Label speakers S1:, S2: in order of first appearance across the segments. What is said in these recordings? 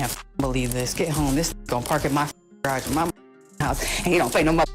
S1: can't believe this. Get home. This gonna park at my garage in my house, and he don't pay no money.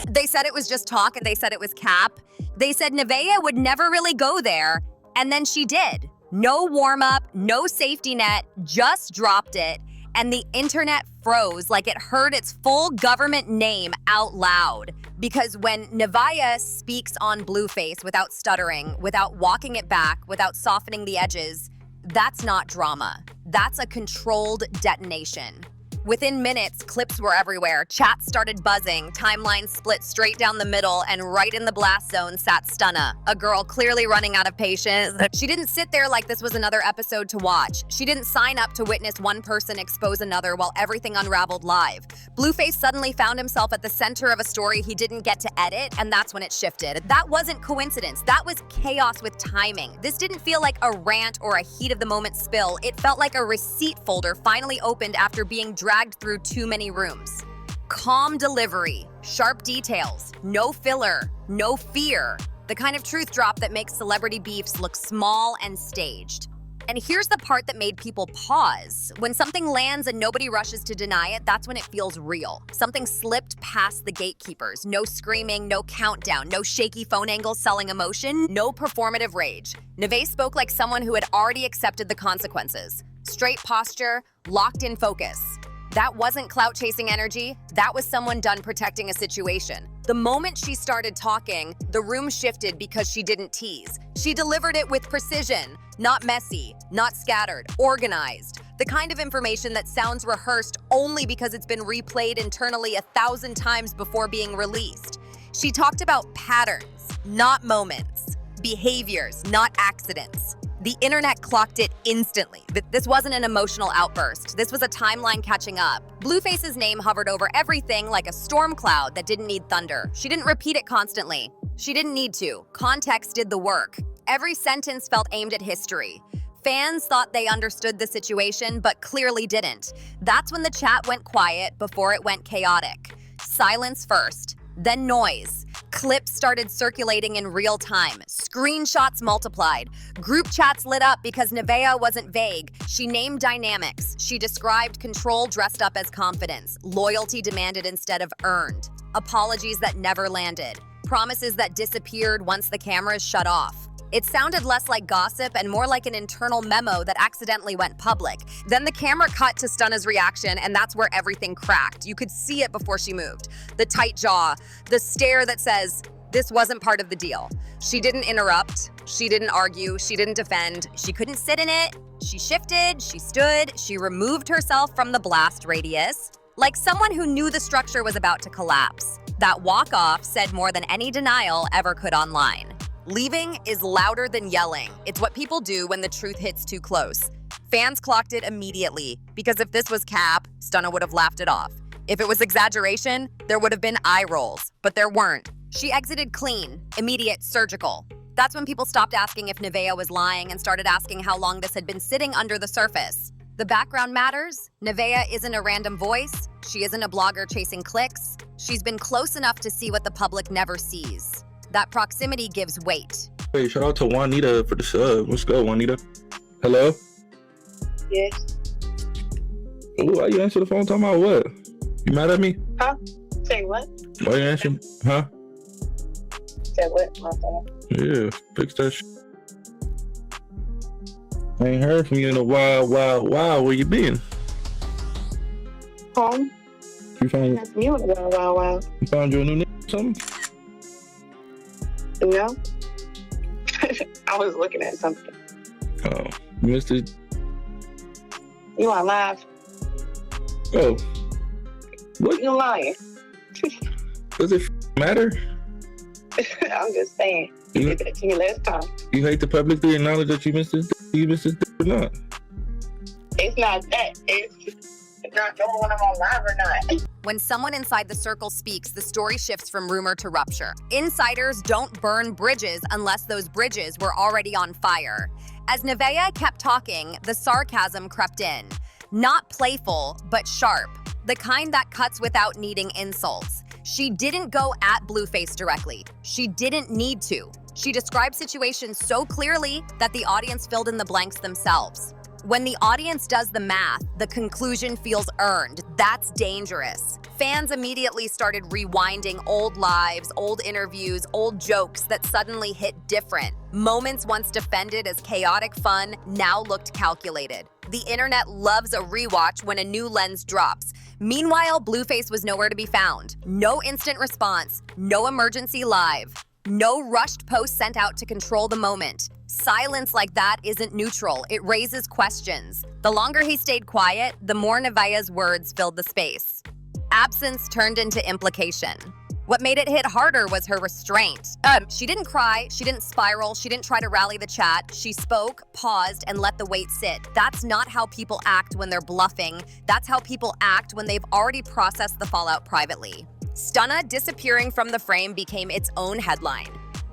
S2: They said it was just talk, and they said it was cap. They said Nevaeh would never really go there, and then she did. No warm-up, no safety net, just dropped it, and the internet froze like it heard its full government name out loud. Because when Nevaeh speaks on Blueface without stuttering, without walking it back, without softening the edges, that's not drama. That's a controlled detonation. Within minutes, clips were everywhere, chats started buzzing, timelines split straight down the middle, and right in the blast zone sat Stunna, a girl clearly running out of patience. She didn't sit there like this was another episode to watch. She didn't sign up to witness one person expose another while everything unraveled live. Blueface suddenly found himself at the center of a story he didn't get to edit, and that's when it shifted. That wasn't coincidence, that was chaos with timing. This didn't feel like a rant or a heat-of-the-moment spill. It felt like a receipt folder finally opened after being dragged through too many rooms. Calm delivery, sharp details, no filler, no fear. The kind of truth drop that makes celebrity beefs look small and staged. And here's the part that made people pause. When something lands and nobody rushes to deny it, that's when it feels real. Something slipped past the gatekeepers. No screaming, no countdown, no shaky phone angles selling emotion, no performative rage. Nevaeh spoke like someone who had already accepted the consequences. Straight posture, locked in focus. That wasn't clout-chasing energy, that was someone done protecting a situation. The moment she started talking, the room shifted because she didn't tease. She delivered it with precision, not messy, not scattered, organized. The kind of information that sounds rehearsed only because it's been replayed internally 1,000 times before being released. She talked about patterns, not moments, behaviors, not accidents. The internet clocked it instantly. This wasn't an emotional outburst. This was a timeline catching up. Blueface's name hovered over everything like a storm cloud that didn't need thunder. She didn't repeat it constantly. She didn't need to. Context did the work. Every sentence felt aimed at history. Fans thought they understood the situation, but clearly didn't. That's when the chat went quiet before it went chaotic. Silence first, then noise. Clips started circulating in real time. Screenshots multiplied. Group chats lit up because Nevaeh wasn't vague. She named dynamics. She described control dressed up as confidence. Loyalty demanded instead of earned. Apologies that never landed. Promises that disappeared once the cameras shut off. It sounded less like gossip and more like an internal memo that accidentally went public. Then the camera cut to Stunna's reaction, and that's where everything cracked. You could see it before she moved. The tight jaw, the stare that says, this wasn't part of the deal. She didn't interrupt, she didn't argue, she didn't defend, she couldn't sit in it. She shifted, she stood, she removed herself from the blast radius, like someone who knew the structure was about to collapse. That walk-off said more than any denial ever could online. Leaving is louder than yelling. It's what people do when the truth hits too close. Fans clocked it immediately, because if this was cap, Stunna would have laughed it off. If it was exaggeration, there would have been eye rolls, but there weren't. She exited clean, immediate, surgical. That's when people stopped asking if Nevaeh was lying and started asking how long this had been sitting under the surface. The background matters. Nevaeh isn't a random voice. She isn't a blogger chasing clicks. She's been close enough to see what the public never sees. That proximity gives weight.
S3: Hey, shout out to Juanita for the sub. Let's go, Juanita. Hello?
S4: Yes.
S3: Ooh, why you answer the phone talking about what? You mad at me?
S4: Huh? Say what?
S3: Why you answering? Huh?
S4: Say what? My phone.
S3: Yeah, fix that shit. I ain't heard from you in a while. Where you been?
S4: Home.
S3: You found
S4: That's you in a while.
S3: You found your new nigga or something?
S4: No. I was looking at something.
S3: Oh, you missed it.
S4: You are live.
S3: Oh. What?
S4: You lying.
S3: Does it matter?
S4: I'm just saying. You did that to me last time.
S3: You hate to publicly acknowledge that you missed this or not?
S4: It's not that. It's not knowing when I'm on live or not.
S2: When someone inside the circle speaks, the story shifts from rumor to rupture. Insiders don't burn bridges unless those bridges were already on fire. As Nevaeh kept talking, the sarcasm crept in. Not playful, but sharp. The kind that cuts without needing insults. She didn't go at Blueface directly. She didn't need to. She described situations so clearly that the audience filled in the blanks themselves. When the audience does the math, the conclusion feels earned. That's dangerous. Fans immediately started rewinding old lives, old interviews, old jokes that suddenly hit different. Moments once defended as chaotic fun now looked calculated. The internet loves a rewatch when a new lens drops. Meanwhile, Blueface was nowhere to be found. No instant response, no emergency live, no rushed post sent out to control the moment. Silence like that isn't neutral, it raises questions. The longer he stayed quiet, the more Nevaeh's words filled the space. Absence turned into implication. What made it hit harder was her restraint. She didn't cry, she didn't spiral, she didn't try to rally the chat. She spoke, paused, and let the weight sit. That's not how people act when they're bluffing. That's how people act when they've already processed the fallout privately. Stunna disappearing from the frame became its own headline.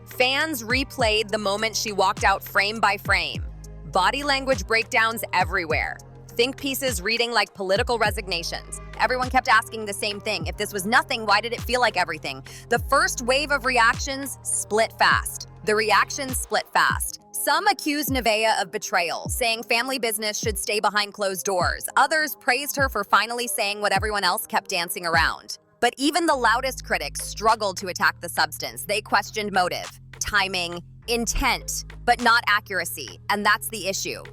S2: Fans replayed the moment she walked out frame by frame. Body language breakdowns everywhere. Think pieces reading like political resignations. Everyone kept asking the same thing. If this was nothing, why did it feel like everything? The first wave of reactions split fast. The reactions split fast. Some accused Nevaeh of betrayal, saying family business should stay behind closed doors. Others praised her for finally saying what everyone else kept dancing around. But even the loudest critics struggled to attack the substance. They questioned motive, timing, intent, but not accuracy, and that's the issue.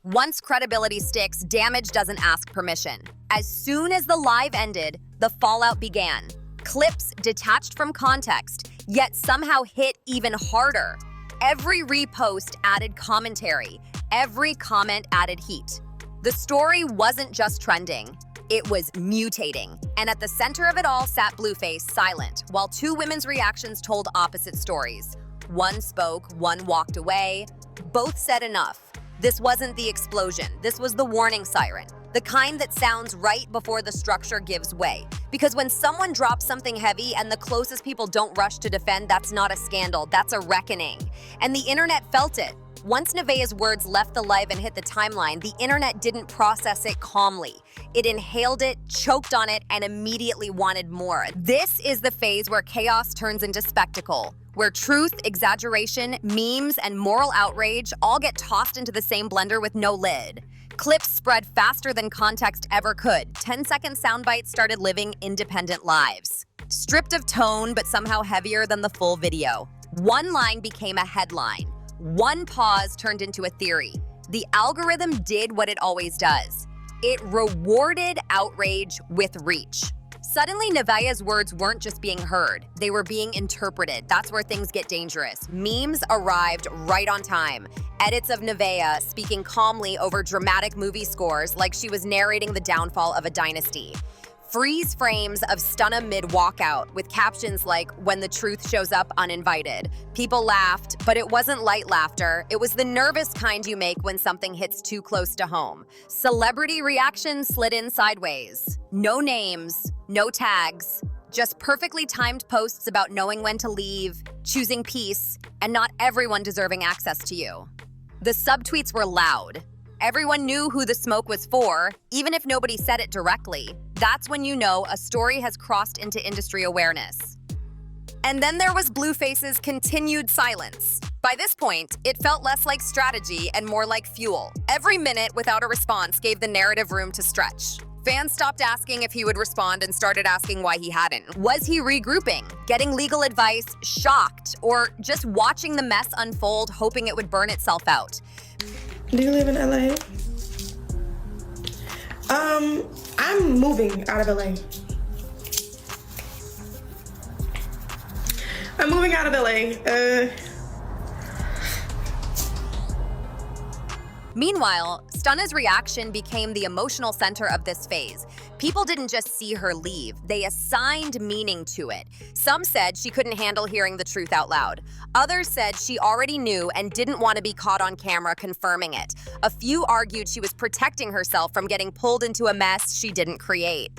S2: Once credibility sticks, damage doesn't ask permission. As soon as the live ended, the fallout began. Clips detached from context, yet somehow hit even harder. Every repost added commentary. Every comment added heat. The story wasn't just trending, it was mutating. And at the center of it all sat Blueface, silent, while two women's reactions told opposite stories. One spoke, one walked away. Both said enough. This wasn't the explosion, this was the warning siren. The kind that sounds right before the structure gives way. Because when someone drops something heavy and the closest people don't rush to defend, that's not a scandal, that's a reckoning. And the internet felt it. Once Nevaeh's words left the live and hit the timeline, the internet didn't process it calmly. It inhaled it, choked on it, and immediately wanted more. This is the phase where chaos turns into spectacle, where truth, exaggeration, memes, and moral outrage all get tossed into the same blender with no lid. Clips spread faster than context ever could. 10-second sound bites started living independent lives. Stripped of tone, but somehow heavier than the full video. One line became a headline. One pause turned into a theory. The algorithm did what it always does. It rewarded outrage with reach. Suddenly, Nevaeh's words weren't just being heard, they were being interpreted. That's where things get dangerous. Memes arrived right on time. Edits of Nevaeh speaking calmly over dramatic movie scores like she was narrating the downfall of a dynasty. Freeze frames of Stunna mid-walkout with captions like, "When the truth shows up uninvited." People laughed, but it wasn't light laughter. It was the nervous kind you make when something hits too close to home. Celebrity reactions slid in sideways. No names, no tags, just perfectly timed posts about knowing when to leave, choosing peace, and not everyone deserving access to you. The subtweets were loud. Everyone knew who the smoke was for, even if nobody said it directly. That's when you know a story has crossed into industry awareness. And then there was Blueface's continued silence. By this point, it felt less like strategy and more like fuel. Every minute without a response gave the narrative room to stretch. Fans stopped asking if he would respond and started asking why he hadn't. Was he regrouping, getting legal advice, shocked, or just watching the mess unfold, hoping it would burn itself out?
S5: Do you live in LA? I'm moving out of LA. I'm moving out of LA.
S2: Meanwhile, Stunna's reaction became the emotional center of this phase. People didn't just see her leave, they assigned meaning to it. Some said she couldn't handle hearing the truth out loud. Others said she already knew and didn't want to be caught on camera confirming it. A few argued she was protecting herself from getting pulled into a mess she didn't create.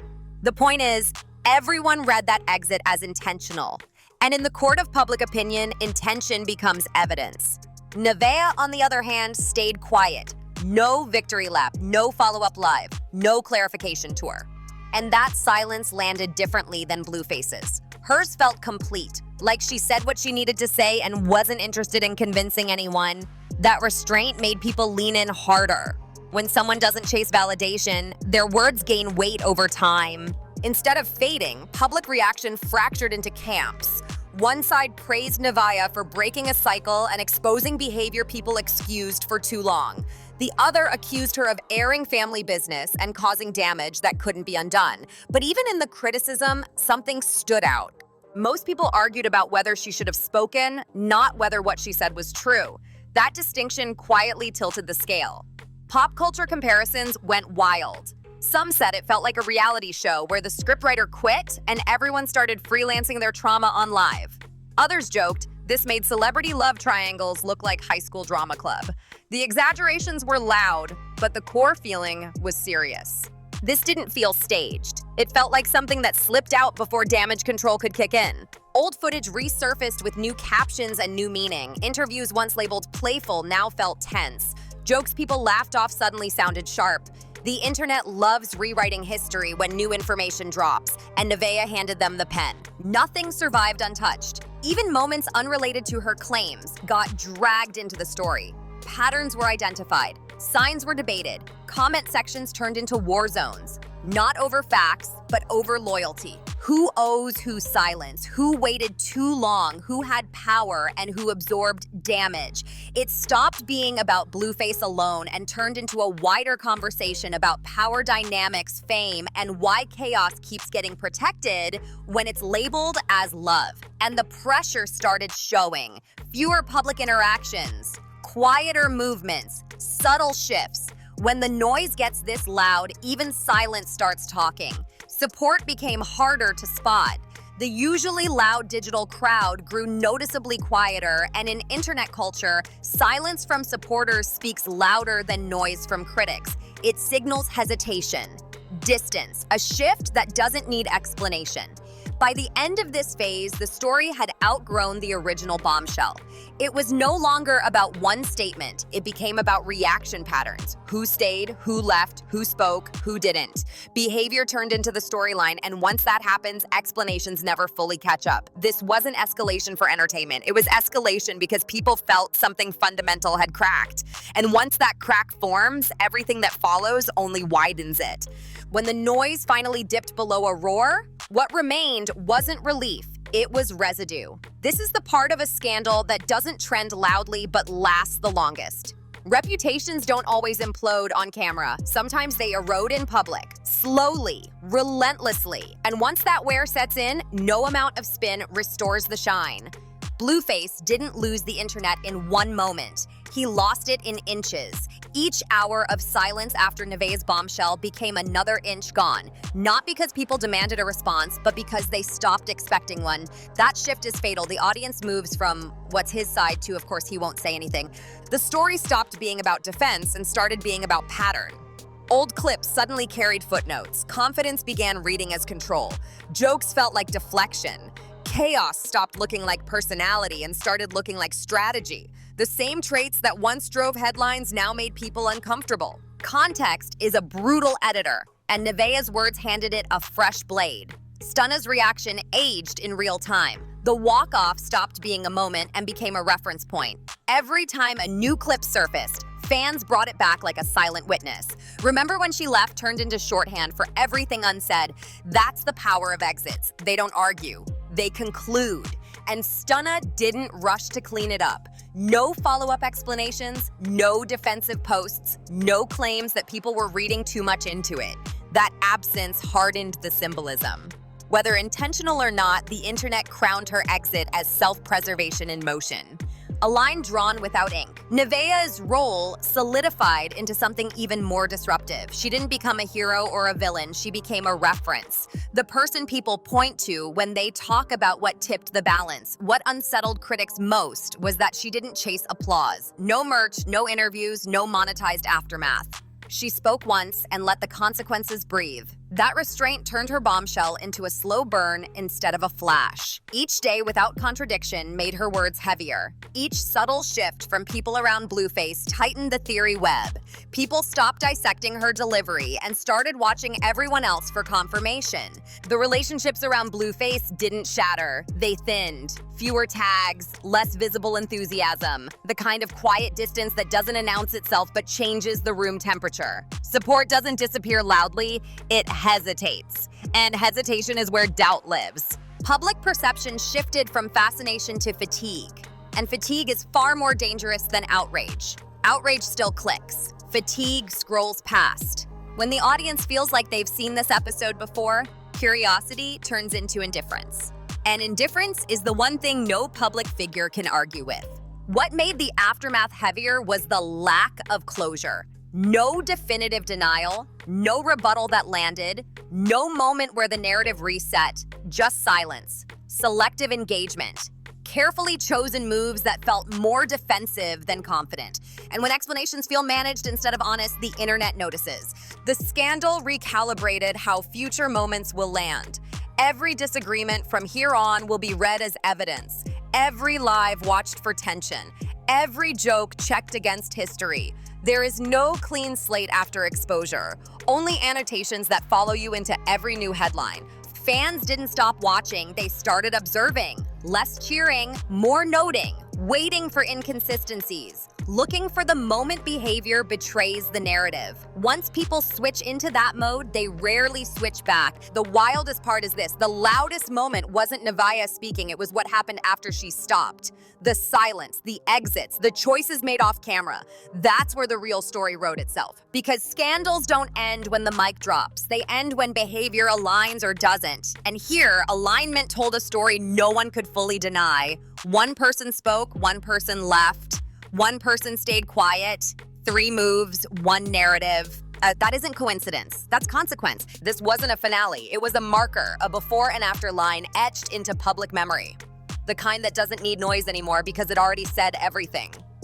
S2: The point is, everyone read that exit as intentional. And in the court of public opinion, intention becomes evidence. Nevaeh, on the other hand, stayed quiet. No victory lap, no follow-up live, no clarification tour. And that silence landed differently than Blueface's. Hers felt complete, like she said what she needed to say and wasn't interested in convincing anyone. That restraint made people lean in harder. When someone doesn't chase validation, their words gain weight over time. Instead of fading, public reaction fractured into camps. One side praised Nevaeh for breaking a cycle and exposing behavior people excused for too long. The other accused her of airing family business and causing damage that couldn't be undone. But even in the criticism, something stood out. Most people argued about whether she should have spoken, not whether what she said was true. That distinction quietly tilted the scale. Pop culture comparisons went wild. Some said it felt like a reality show where the scriptwriter quit and everyone started freelancing their trauma on live. Others joked this made celebrity love triangles look like high school drama club. The exaggerations were loud, but the core feeling was serious. This didn't feel staged. It felt like something that slipped out before damage control could kick in. Old footage resurfaced with new captions and new meaning. Interviews once labeled playful now felt tense. Jokes people laughed off suddenly sounded sharp. The internet loves rewriting history when new information drops, and Nevaeh handed them the pen. Nothing survived untouched. Even moments unrelated to her claims got dragged into the story. Patterns were identified. Signs were debated. Comment sections turned into war zones. Not over facts, but over loyalty. Who owes who silence? Who waited too long? Who had power and who absorbed damage? It stopped being about Blueface alone and turned into a wider conversation about power dynamics, fame, and why chaos keeps getting protected when it's labeled as love. And the pressure started showing. Fewer public interactions, quieter movements, subtle shifts. When the noise gets this loud, even silence starts talking. Support became harder to spot. The usually loud digital crowd grew noticeably quieter, and in internet culture, silence from supporters speaks louder than noise from critics. It signals hesitation, distance, a shift that doesn't need explanation. By the end of this phase, the story had outgrown the original bombshell. It was no longer about one statement. It became about reaction patterns. Who stayed, who left, who spoke, who didn't. Behavior turned into the storyline, and once that happens, explanations never fully catch up. This wasn't escalation for entertainment. It was escalation because people felt something fundamental had cracked. And once that crack forms, everything that follows only widens it. When the noise finally dipped below a roar, what remained wasn't relief. It was residue. This is the part of a scandal that doesn't trend loudly but lasts the longest. Reputations don't always implode on camera. Sometimes they erode in public, slowly, relentlessly. And once that wear sets in, no amount of spin restores the shine. Blueface didn't lose the internet in one moment. He lost it in inches. Each hour of silence after Nevaeh's bombshell became another inch gone. Not because people demanded a response, but because they stopped expecting one. That shift is fatal. The audience moves from what's his side to, of course, he won't say anything. The story stopped being about defense and started being about pattern. Old clips suddenly carried footnotes. Confidence began reading as control. Jokes felt like deflection. Chaos stopped looking like personality and started looking like strategy. The same traits that once drove headlines now made people uncomfortable. Context is a brutal editor, and Nevaeh's words handed it a fresh blade. Stunna's reaction aged in real time. The walk-off stopped being a moment and became a reference point. Every time a new clip surfaced, fans brought it back like a silent witness. Remember when she left turned into shorthand for everything unsaid? That's the power of exits. They don't argue. They conclude. And Stunna didn't rush to clean it up. No follow-up explanations, no defensive posts, no claims that people were reading too much into it. That absence hardened the symbolism. Whether intentional or not, the internet crowned her exit as self-preservation in motion. A line drawn without ink. Nevaeh's role solidified into something even more disruptive. She didn't become a hero or a villain, she became a reference. The person people point to when they talk about what tipped the balance. What unsettled critics most was that she didn't chase applause. No merch, no interviews, no monetized aftermath. She spoke once and let the consequences breathe. That restraint turned her bombshell into a slow burn instead of a flash. Each day without contradiction made her words heavier. Each subtle shift from people around Blueface tightened the theory web. People stopped dissecting her delivery and started watching everyone else for confirmation. The relationships around Blueface didn't shatter, they thinned. Fewer tags, less visible enthusiasm, the kind of quiet distance that doesn't announce itself but changes the room temperature. Support doesn't disappear loudly, it hesitates. And hesitation is where doubt lives. Public perception shifted from fascination to fatigue. And fatigue is far more dangerous than outrage. Outrage still clicks. Fatigue scrolls past. When the audience feels like they've seen this episode before, curiosity turns into indifference. And indifference is the one thing no public figure can argue with. What made the aftermath heavier was the lack of closure. No definitive denial, no rebuttal that landed, no moment where the narrative reset, just silence, selective engagement, carefully chosen moves that felt more defensive than confident. And when explanations feel managed instead of honest, the internet notices. The scandal recalibrated how future moments will land. Every disagreement from here on will be read as evidence. Every live watched for tension. Every joke checked against history. There is no clean slate after exposure, only annotations that follow you into every new headline. Fans didn't stop watching, they started observing. Less cheering, more noting, waiting for inconsistencies. Looking for the moment behavior betrays the narrative. Once people switch into that mode, they rarely switch back. The wildest part is this: the loudest moment wasn't Nevaeh speaking, it was what happened after she stopped. The silence, the exits, the choices made off camera. That's where the real story wrote itself. Because scandals don't end when the mic drops. They end when behavior aligns or doesn't. And here, alignment told a story no one could fully deny. One person spoke, one person left. One person stayed quiet, 3 moves, 1 narrative. That isn't coincidence, that's consequence. This wasn't a finale, it was a marker, a before and after line etched into public memory. The kind that doesn't need noise anymore because it already said everything.